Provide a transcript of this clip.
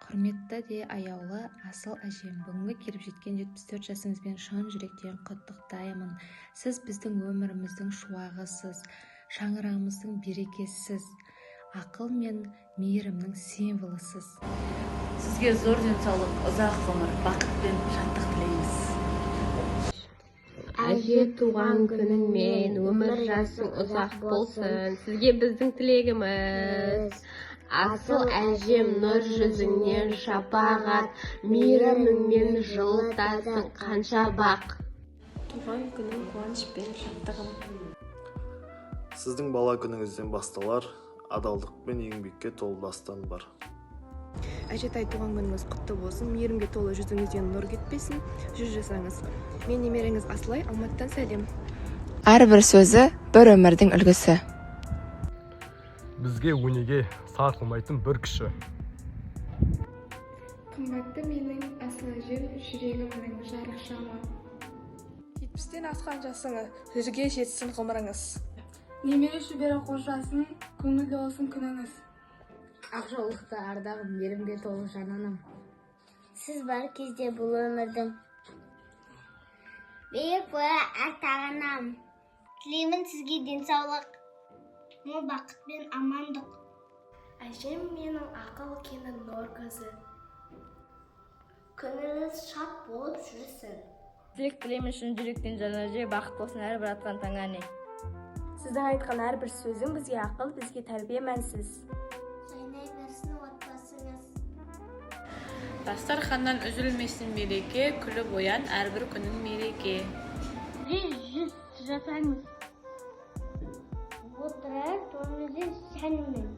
Құрметті де аяулы асыл әжем, бүгінгі келіп жеткен 74 жасыңызбен шын жүректен құттықтаймын. Сіз біздің өміріміздің шуағысыз, шаңырағымыздың берекесіз, ақыл мен мейірімнің символысыз. Сізге зор денсаулық, ұзақ ғұмыр, бақыт пен шаттық тілейміз. Әже, туған күніңмен өмір жасың ұзақ болсын. Сізге біздің тілегіміз. Асыл әжем, нұр жүзіңнен шапағат, мейіріміңмен жылытасың қанша бақ. Туған күнің қуаныш пен шаттығым. Сіздің бала күніңізден басталар, адалдық пен еңбекке толы дастан бар. Әжетай, туған күніңіз құтты болсын, мейірімге толы жүзіңізден нұр кетпесін, жүз жасаңыз. Мен немереңіз Асылай, Алматыдан сәлем. Әрбір сөзі бір өмірдің үлгісі. Бізге өнеге сарқылмайтын бір күші. Қымбатты менің асыл әжем, жүрегімнің жарық шамы. 70-тен асқан жасыңыз, 100-ге жетсін ғұмырыңыз. Немере шөбере қожасын, көңілді болсын күніңіз. Ақжаулықты ардағым, мейірімге толы жананым. Сіз бар кезде бұл өмірдің биік бойы артағанам. Тілеймін сізге денсаулық, мол бақыт пен амандық. Әжем менің ақыл кені нұр көзі. Күніңіз шат болып жүрсін. Тілек тілеймін шын жүректен жан әже, бақыт болсын әрбір атқан таңғаны. Сіздің айтқан әрбір сөзің бізге ақыл, бізге тәрбие мәнсіз. Жайнай берсін отбасыңыз. Дастарханнан үзілмесін мереке, күліп оян әрбір күнің мереке. 100 жасаңыз. Отырар, тоңызы сәнмен.